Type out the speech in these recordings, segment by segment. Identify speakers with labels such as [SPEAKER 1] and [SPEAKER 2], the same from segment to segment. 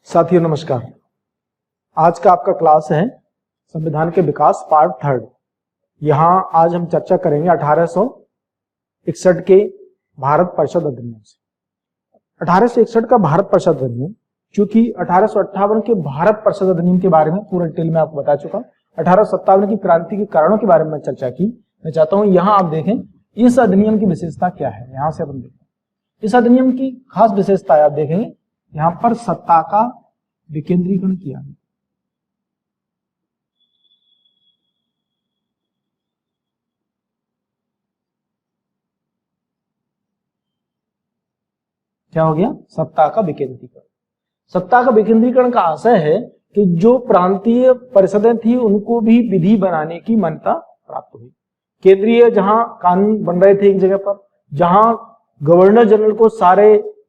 [SPEAKER 1] साथियों नमस्कार। आज का आपका क्लास है संविधान के विकास पार्ट थर्ड। यहाँ आज हम चर्चा करेंगे 1861 के भारत परिषद अधिनियम से। 1861 का भारत परिषद अधिनियम, क्योंकि 1858 के भारत परिषद अधिनियम के बारे में पूरा डिटेल में आपको बता चुका। 1857 की क्रांति के कारणों के बारे में चर्चा की। मैं चाहता हूं यहाँ आप देखें इस अधिनियम की विशेषता क्या है। यहाँ से अपन देखें इस अधिनियम की खास विशेषता आप देखेंगे, यहाँ पर सत्ता का विकेंद्रीकरण किया गया। क्या हो गया? सत्ता का विकेंद्रीकरण। सत्ता का विकेंद्रीकरण का आशय है कि जो प्रांतीय परिषदें थी उनको भी विधि बनाने की मान्यता प्राप्त हुई। केंद्रीय जहां कानून बन रहे थे एक जगह पर, जहां गवर्नर जनरल को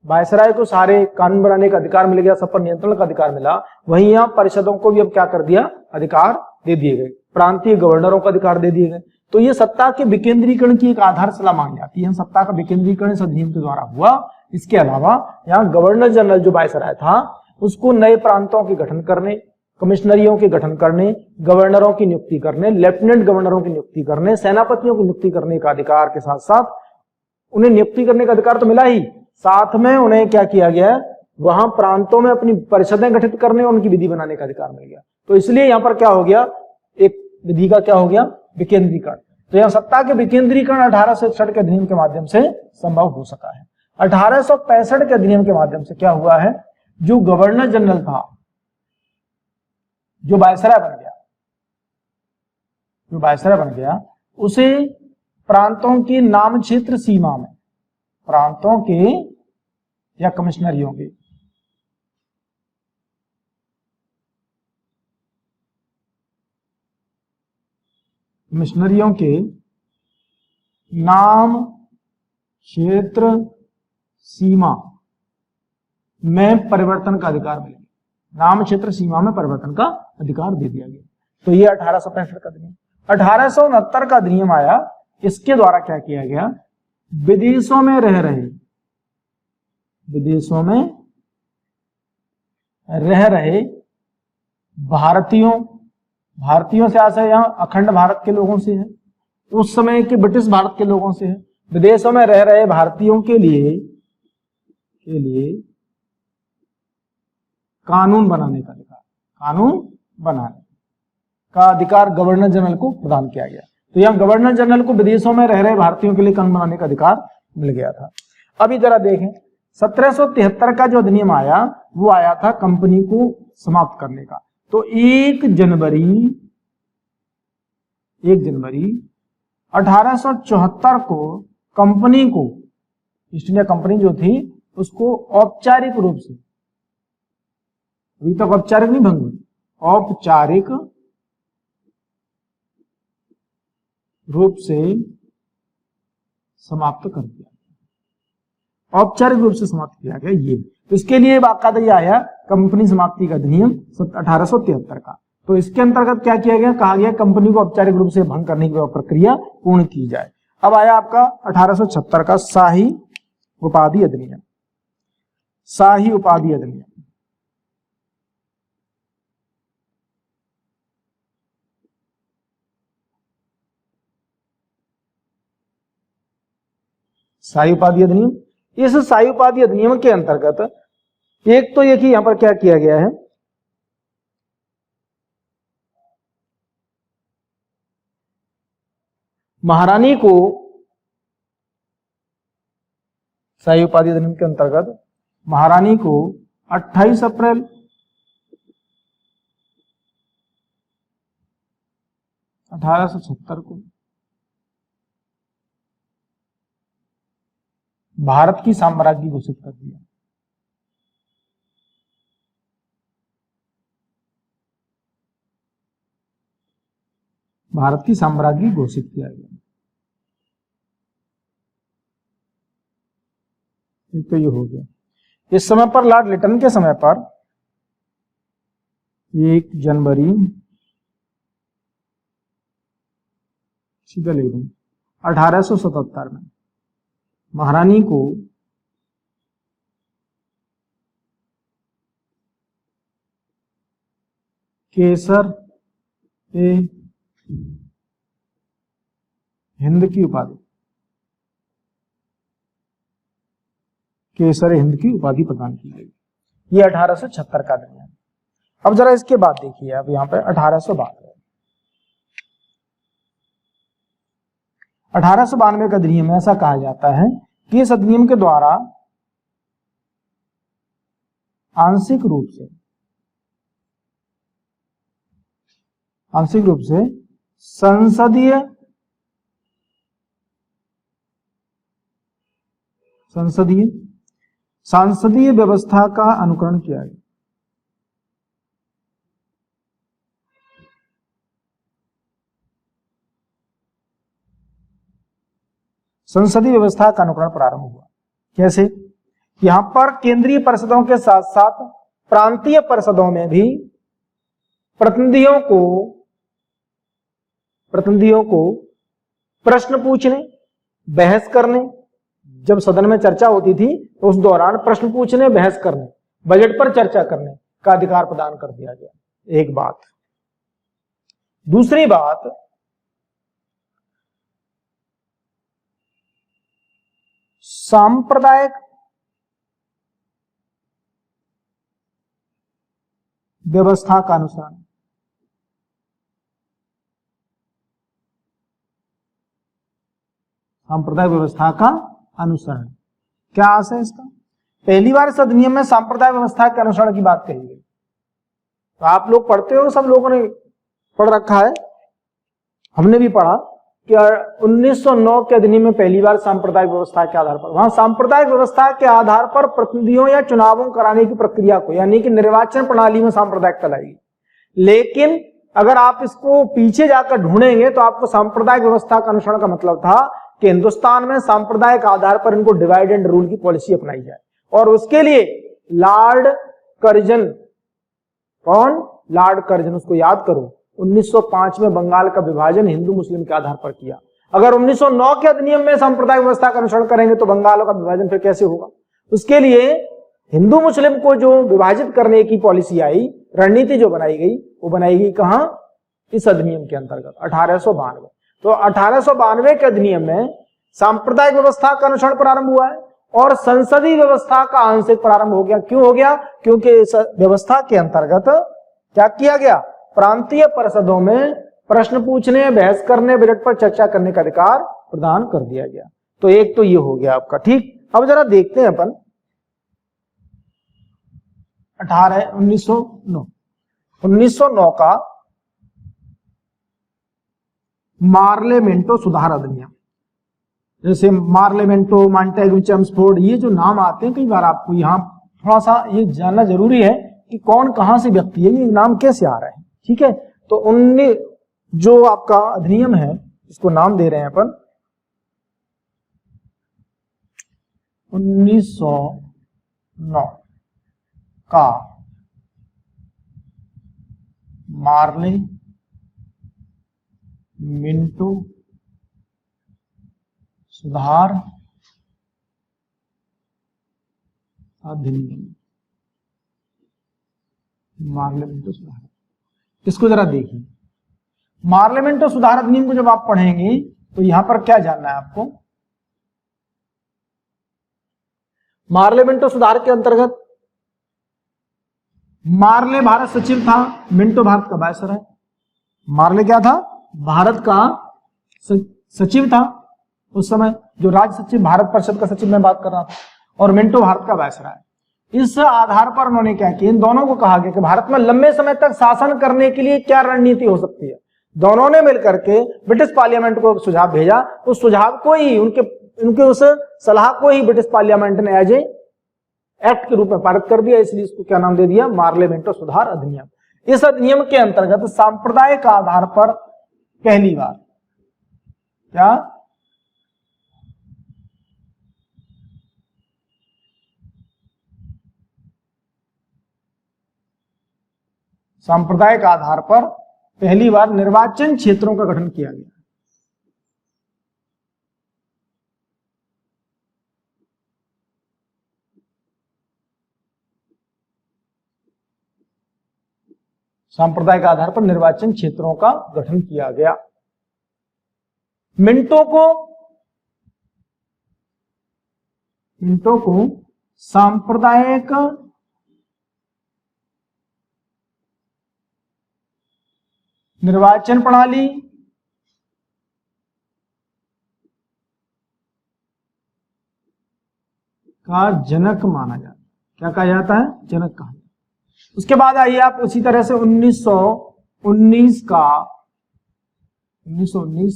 [SPEAKER 1] वायसराय को सारे कानून बनाने का अधिकार मिल गया, सब पर नियंत्रण का अधिकार मिला, वहीं यहाँ परिषदों को भी अब क्या कर दिया? अधिकार दे दिए गए, प्रांतीय गवर्नरों को अधिकार दे दिए गए। तो ये सत्ता के विकेंद्रीकरण की एक आधारशिला मानी जाती है। सत्ता का विकेंद्रीकरण इस अधिनियम के द्वारा हुआ। इसके अलावा यहाँ गवर्नर जनरल जो वायसराय था उसको नए प्रांतों के गठन करने, कमिश्नरियों के गठन करने, गवर्नरों की नियुक्ति करने, लेफ्टिनेंट गवर्नरों की नियुक्ति करने, सेनापतियों की नियुक्ति करने का अधिकार के साथ साथ उन्हें नियुक्ति करने का अधिकार तो मिला ही, साथ में उन्हें क्या किया गया? वहां प्रांतों में अपनी परिषदें गठित करने और उनकी विधि बनाने का अधिकार मिल गया। तो इसलिए यहां पर क्या हो गया? एक विधि का क्या हो गया? विकेंद्रीकरण। तो यहां सत्ता के विकेंद्रीकरण 1861 के अधिनियम के माध्यम से संभव हो सका है। 1865 के अधिनियम के माध्यम से क्या हुआ है? जो गवर्नर जनरल था, जो वायसराय बन गया, उसे प्रांतों की नाम क्षेत्र सीमा में, प्रांतों के या कमिश्नरियों के नाम क्षेत्र सीमा में परिवर्तन का अधिकार मिलेगा। नाम क्षेत्र सीमा में परिवर्तन का अधिकार दे दिया गया। तो ये 1865 का अधिनियम। 1869 का अधिनियम आया। इसके द्वारा क्या किया गया? विदेशों में रह रहे भारतीयों से आशय यहां अखंड भारत के लोगों से है, उस समय के ब्रिटिश भारत के लोगों से है। विदेशों में रह रहे भारतीयों के लिए कानून बनाने का अधिकार गवर्नर जनरल को प्रदान किया गया। तो यहां गवर्नर जनरल को विदेशों में रह रहे भारतीयों के लिए कानून बनाने का अधिकार मिल गया था। अभी जरा देखें 1773 का जो अधिनियम आया वो आया था कंपनी को समाप्त करने का। तो 1 जनवरी 1874 को कंपनी को, ईस्ट इंडिया कंपनी जो थी उसको औपचारिक रूप से, अभी तक औपचारिक नहीं भंग हुई, औपचारिक रूप से समाप्त कर दिया। औपचारिक रूप से समाप्त किया गया ये। तो इसके लिए बाकायदा ये आया कंपनी समाप्ति का अधिनियम 1873 का। तो इसके अंतर्गत क्या किया गया? कहा गया कंपनी को औपचारिक रूप से भंग करने की प्रक्रिया पूर्ण की जाए। अब आया आपका 1876 का शाही उपाधि अधिनियम। शाही उपाधि अधिनियम शाही उपाधि अधिनियम। इस शाही उपाधि अधिनियम के अंतर्गत एक तो ये कि यहां पर क्या किया गया है? महारानी को, शाही उपाधि अधिनियम के अंतर्गत महारानी को 28 अप्रैल 1876 को भारत की साम्राज्ञी घोषित कर दिया। भारत की साम्राज्ञी घोषित किया गया। तो ये हो गया। इस समय पर लॉर्ड लिटन के समय पर 1 जनवरी सीधा ले लूं 1877 में महारानी को केसर ए हिंद की उपाधि, केसर ए हिंद की उपाधि प्रदान की गई। ये 1876 का अधिनियम। अब जरा इसके बाद देखिए, अब यहां पे 1892 1892 का अधिनियम ऐसा कहा जाता है कि इस अधिनियम के द्वारा आंशिक रूप से सांसदीय व्यवस्था का अनुकरण किया गया। संसदीय व्यवस्था का अनुकरण प्रारंभ हुआ। कैसे? यहां पर केंद्रीय परिषदों के साथ साथ प्रांतीय परिषदों में भी प्रतिनिधियों को प्रश्न पूछने, बहस करने, जब सदन में चर्चा होती थी तो उस दौरान प्रश्न पूछने, बहस करने, बजट पर चर्चा करने का अधिकार प्रदान कर दिया गया। एक बात। दूसरी बात, सांप्रदायिक व्यवस्था का अनुसरण। सांप्रदायिक व्यवस्था का अनुसरण क्या आशय है इसका? पहली बार इस अधिनियम में सांप्रदायिक व्यवस्था के अनुसरण की बात कही गई। तो आप लोग पढ़ते हो, सब लोगों ने पढ़ रखा है, हमने भी पढ़ा कि 1909 के अधिनियम में पहली बार सांप्रदायिक व्यवस्था के आधार पर, वहां सांप्रदायिक व्यवस्था के आधार पर प्रतिनिधियों या चुनावों कराने की प्रक्रिया को, यानी कि निर्वाचन प्रणाली में सांप्रदायिकता लाई। लेकिन अगर आप इसको पीछे जाकर ढूंढेंगे तो आपको सांप्रदायिक व्यवस्था का अनुसरण का मतलब था कि हिंदुस्तान में सांप्रदायिक आधार पर इनको डिवाइड एंड रूल की पॉलिसी अपनाई जाए, और उसके लिए लॉर्ड कर्जन, कौन? लॉर्ड कर्जन, उसको याद करो, 1905 में बंगाल का विभाजन हिंदू मुस्लिम के आधार पर किया। अगर 1909 के अधिनियम में सांप्रदायिक व्यवस्था का अनुसरण करेंगे तो बंगाल का विभाजन फिर कैसे होगा? उसके लिए हिंदू मुस्लिम को जो विभाजित करने की पॉलिसी आई, रणनीति जो बनाई गई, वो बनाई गई कहां? इस अधिनियम के अंतर्गत 1892। तो 1892 के अधिनियम में सांप्रदायिक व्यवस्था का अनुसरण प्रारंभ हुआ है और संसदीय व्यवस्था का आंशिक प्रारंभ हो गया। क्यों हो गया? क्योंकि इस व्यवस्था के अंतर्गत क्या किया गया? प्रांतीय परिषदों में प्रश्न पूछने, बहस करने, बजट पर चर्चा करने का अधिकार प्रदान कर दिया गया। तो एक तो ये हो गया आपका। ठीक, अब जरा देखते हैं अपन 1909 का मार्लेमेंटो सुधार अधिनियम। जैसे मार्लेमेंटो, मॉन्टेग्यू, चेम्सफोर्ड, ये जो नाम आते हैं, कई बार आपको यहां थोड़ा सा ये जानना जरूरी है कि कौन कहां से व्यक्ति है, ये नाम कैसे आ रहे हैं। ठीक है, तो उनने जो आपका अधिनियम है, इसको नाम दे रहे हैं अपन 1909 का मार्लेमेंटो सुधार अधिनियम। मार्लेमेंटो सुधार, इसको जरा देखिए। मार्लेमेंटो सुधार अधिनियम को जब आप पढ़ेंगे तो यहां पर क्या जानना है आपको? मार्लेमेंटो सुधार के अंतर्गत मार्ले भारत सचिव था, मिंटो भारत का वायसराय। मार्ले क्या था? भारत का सचिव था उस समय, जो राज्य सचिव, भारत परिषद का सचिव मैं बात कर रहा था, और मिंटो भारत का वायसराय। इस आधार पर उन्होंने क्या किया? इन दोनों को कहा गया कि भारत में लंबे समय तक शासन करने के लिए क्या रणनीति हो सकती है। दोनों ने मिलकर के ब्रिटिश पार्लियामेंट को सुझाव भेजा। उस सुझाव को ही, उनके उस सलाह को ही ब्रिटिश पार्लियामेंट ने एज ए एक्ट के रूप में पारित कर दिया। इसलिए इसको क्या नाम दे दिया? मार्लेमेंटो सुधार अधिनियम। इस अधिनियम के अंतर्गत सांप्रदायिक आधार पर पहली बार क्या सांप्रदायिक आधार पर पहली बार निर्वाचन क्षेत्रों का गठन किया गया। सांप्रदायिक आधार पर निर्वाचन क्षेत्रों का गठन किया गया। मिंटो को सांप्रदायिक निर्वाचन प्रणाली का जनक माना जाता है। क्या कहा जाता है? जनक कहा जाता है। उसके बाद आइए आप उसी तरह से 1919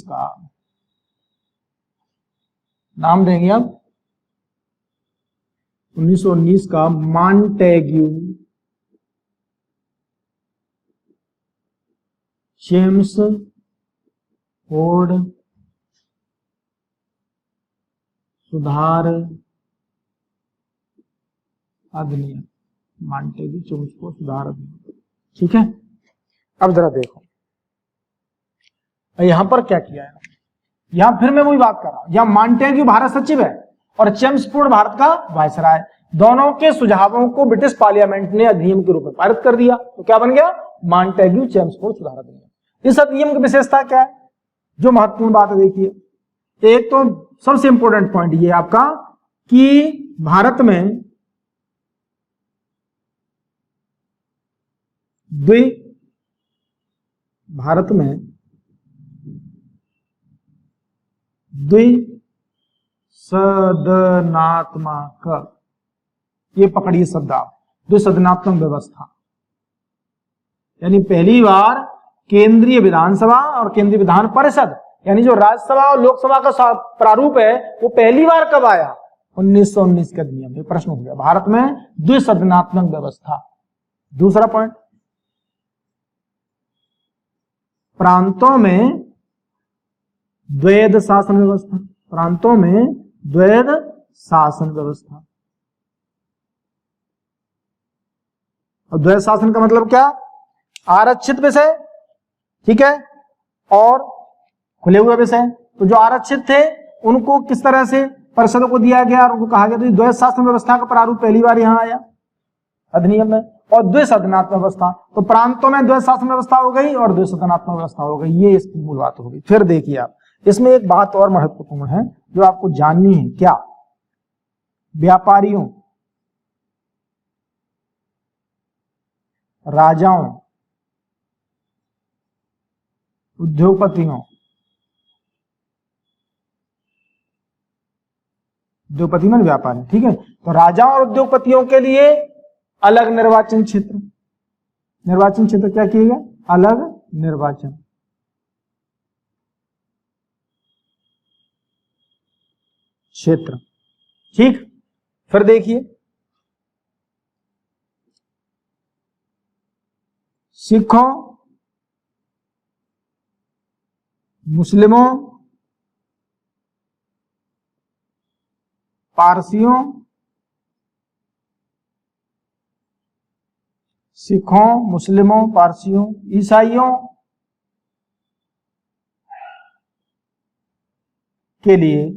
[SPEAKER 1] का नाम देंगे आप। 1919 का मॉन्टेग्यू चेम्सफोर्ड सुधार अधिनियम, मॉन्टेग्यू चेम्सफोर्ड सुधार अधिनियम। ठीक है, अब जरा देखो यहां पर क्या किया है। यहां फिर मैं वही बात कर रहा हूं, यहां मॉन्टेग्यू भारत सचिव है और चेम्सफोर्ड भारत का वायसराय। दोनों के सुझावों को ब्रिटिश पार्लियामेंट ने अधिनियम के रूप में पारित कर दिया, तो क्या बन गया? मॉन्टेग्यू चेम्सफोर्ड सुधार अधिनियम। इस अधिनियम की विशेषता क्या है, जो महत्वपूर्ण बात है देखिए। एक तो सबसे इंपॉर्टेंट पॉइंट ये आपका कि भारत में द्विसदनात्मक, ये पकड़िए शब्द आप, द्विसदनात्मक व्यवस्था, यानी पहली बार केंद्रीय विधानसभा और केंद्रीय विधान परिषद, यानी जो राज्यसभा और लोकसभा का प्रारूप है वो पहली बार कब आया? 1919 के अधिनियम में। प्रश्न हो गया भारत में द्विसदनात्मक व्यवस्था। दूसरा पॉइंट, प्रांतों में द्वैध शासन व्यवस्था, प्रांतों में द्वैध शासन व्यवस्था। और द्वैध शासन का मतलब क्या? आरक्षित विषय, ठीक है, और खुले हुए विषय। तो जो आरक्षित थे उनको किस तरह से परिषदों को दिया गया और उनको कहा गया, तो द्वैध शासन व्यवस्था का प्रारूप पहली बार यहां आया अधिनियम में। और द्विसदनात्मक व्यवस्था, तो प्रांतों में द्वैध शासन व्यवस्था हो गई और द्विसदनात्मक व्यवस्था हो गई, ये इसकी मूल बात हो गई। फिर देखिए आप, इसमें एक बात और महत्वपूर्ण है जो आपको जाननी है। क्या? व्यापारियों, राजाओं, उद्योगपतियों, उद्योगपति में व्यापारी, ठीक है, तो राजाओं और उद्योगपतियों के लिए अलग निर्वाचन क्षेत्र, निर्वाचन क्षेत्र क्या किए गए? अलग निर्वाचन क्षेत्र। ठीक, फिर देखिए सिखों, मुस्लिमों, पारसियों, सिखों, मुस्लिमों, पारसियों, ईसाइयों के लिए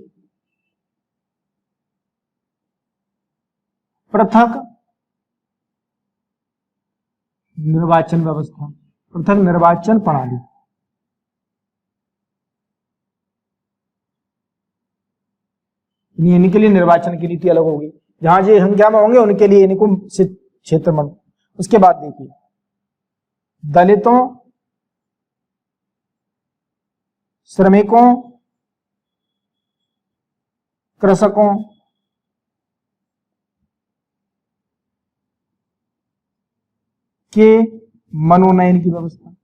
[SPEAKER 1] पृथक निर्वाचन व्यवस्था, पृथक निर्वाचन प्रणाली। इनके लिए निर्वाचन की नीति अलग होगी, जहां जो संख्या में होंगे उनके लिए इनको क्षेत्र में। उसके बाद देखिए दलितों, श्रमिकों, कृषकों के मनोनयन की व्यवस्था,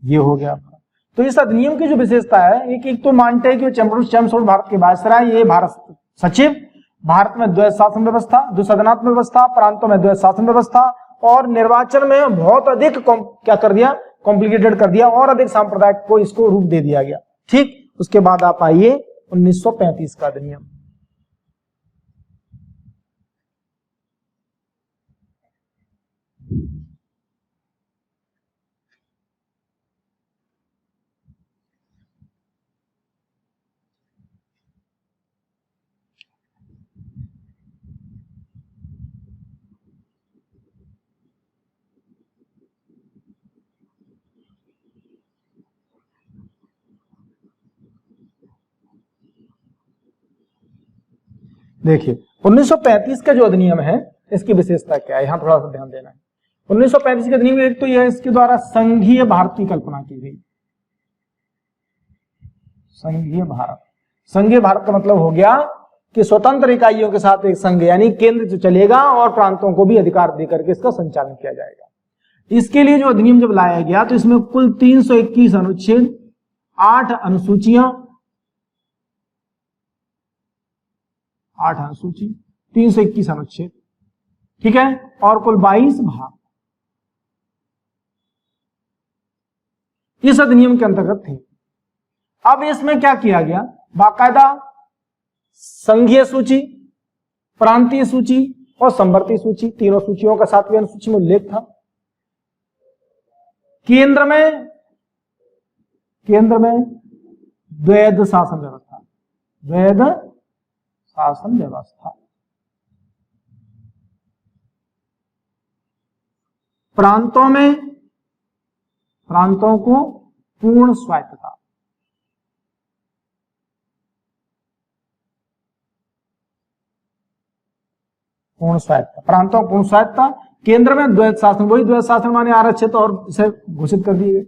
[SPEAKER 1] ये हो गया आपका। तो इस अधिनियम की जो विशेषता है, एक तो मॉन्टेग्यू चेम्सफोर्ड भारत के वायसराय, ये भारत सचिव, भारत में द्वैध शासन व्यवस्था, द्विसदनात्मक व्यवस्था, प्रांतों में द्वैध शासन व्यवस्था, और निर्वाचन में बहुत अधिक क्या कर दिया? कॉम्प्लिकेटेड कर दिया, और अधिक सांप्रदायिक को इसको रूप दे दिया गया। ठीक, उसके बाद आप आइए 1935 का अधिनियम। देखिए 1935 का जो अधिनियम है इसकी विशेषता क्या है, यहां थोड़ा सा ध्यान देना है। 1935 के अधिनियम एक तो यह इसके द्वारा संघीय भारत की कल्पना की गई। संघीय भारत, संघीय भारत का मतलब हो गया कि स्वतंत्र इकाइयों के साथ एक संघ यानी केंद्र जो चलेगा और प्रांतों को भी अधिकार देकर के इसका संचालन किया जाएगा। इसके लिए जो अधिनियम जब लाया गया तो इसमें कुल 321 अनुच्छेद, 8 अनुसूचियां, 8 अनुसूची, 321 अनुच्छेद, ठीक है, और कुल 22 भाग इस अधिनियम के अंतर्गत थे। अब इसमें क्या किया गया, बाकायदा संघीय सूची, प्रांतीय सूची और संवर्ती सूची, तीनों सूचियों का 7वीं अनुसूची में उल्लेख था। केंद्र में द्वैध शासन व्यवस्था, द्वैध शासन व्यवस्था, प्रांतों को पूर्ण स्वायत्तता, पूर्ण स्वायत्तता, प्रांतों पूर्ण स्वायत्तता। केंद्र में द्वैध शासन, वही द्वैध शासन माने आरक्षित और इसे घोषित कर दिए गए।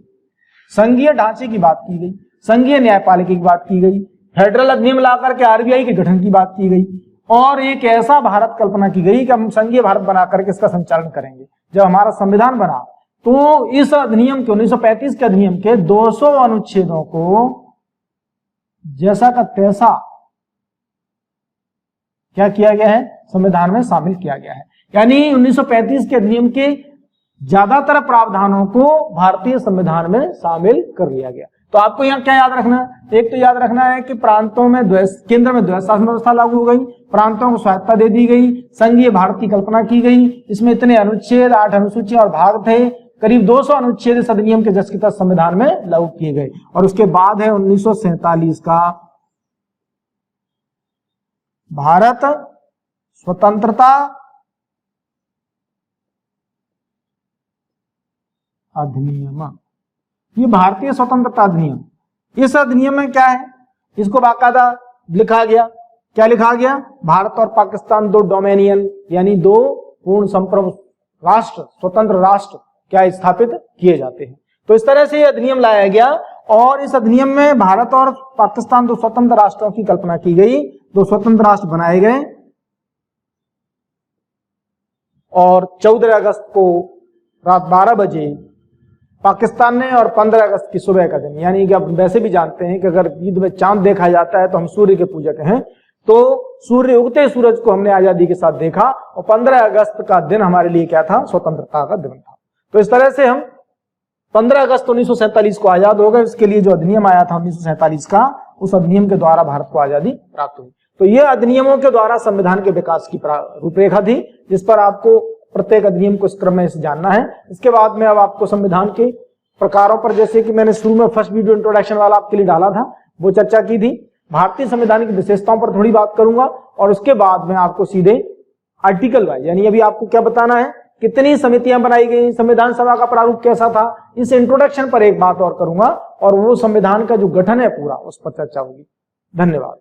[SPEAKER 1] संघीय ढांचे की बात की गई, संघीय न्यायपालिका की बात की गई, फेडरल अधिनियम लाकर के आरबीआई के गठन की बात की गई और एक ऐसा भारत कल्पना की गई कि हम संघीय भारत बना करके इसका संचालन करेंगे। जब हमारा संविधान बना तो इस अधिनियम के 1935 के अधिनियम के 200 अनुच्छेदों को जैसा का तैसा क्या किया गया है, संविधान में शामिल किया गया है। यानी 1935 के अधिनियम के ज्यादातर प्रावधानों को भारतीय संविधान में शामिल कर लिया गया। तो आपको यहाँ क्या याद रखना है, एक तो याद रखना है कि प्रांतों में केंद्र में द्वैध शासन व्यवस्था लागू हो गई, प्रांतों को स्वायत्तता दे दी गई, संघीय भारत की कल्पना की गई। इसमें इतने अनुच्छेद, 8 अनुसूची और भाग थे, करीब 200 अनुच्छेद इस अधिनियम के जस के तहत संविधान में लागू किए गए। और उसके बाद है 1947 का भारत स्वतंत्रता अधिनियम, ये भारतीय स्वतंत्रता अधिनियम। इस अधिनियम में क्या है, इसको बाकायदा लिखा गया, क्या लिखा गया, भारत और पाकिस्तान दो डोमेनियन यानी दो पूर्ण संप्रभु राष्ट्र, स्वतंत्र राष्ट्र क्या स्थापित किए जाते हैं। तो इस तरह से यह अधिनियम लाया गया और इस अधिनियम में भारत और पाकिस्तान दो स्वतंत्र राष्ट्रों की कल्पना की गई, दो स्वतंत्र राष्ट्र बनाए गए और 14 अगस्त को रात 12 बजे पाकिस्तान ने और 15 अगस्त की सुबह का दिन, यानी कि आप वैसे भी जानते हैं कि अगर ईद में चांद देखा जाता है तो हम सूर्य के पूजक हैं, तो सूर्य उगते सूरज को हमने आजादी के साथ देखा और 15 अगस्त का दिन हमारे लिए क्या था, स्वतंत्रता का दिन था। तो इस तरह से हम 15 अगस्त 1947 को आजाद हो गए। इसके लिए जो अधिनियम आया था 1947 का, उस अधिनियम के द्वारा भारत को आजादी प्राप्त हुई। तो यह अधिनियमों के द्वारा संविधान के विकास की रूपरेखा थी, जिस पर आपको प्रत्येक अधिनियम को इस क्रम में जानना है। इसके बाद में अब आपको संविधान के प्रकारों पर, जैसे कि मैंने शुरू में फर्स्ट वीडियो इंट्रोडक्शन वाला आपके लिए डाला था, वो चर्चा की थी। भारतीय संविधान की विशेषताओं पर थोड़ी बात करूंगा और उसके बाद में आपको सीधे आर्टिकल वाइज, यानी अभी आपको क्या बताना है, कितनी समितियां बनाई गई, संविधान सभा का प्रारूप कैसा था, इस इंट्रोडक्शन पर एक बात और करूंगा और वो संविधान का जो गठन है पूरा, उस पर चर्चा होगी। धन्यवाद।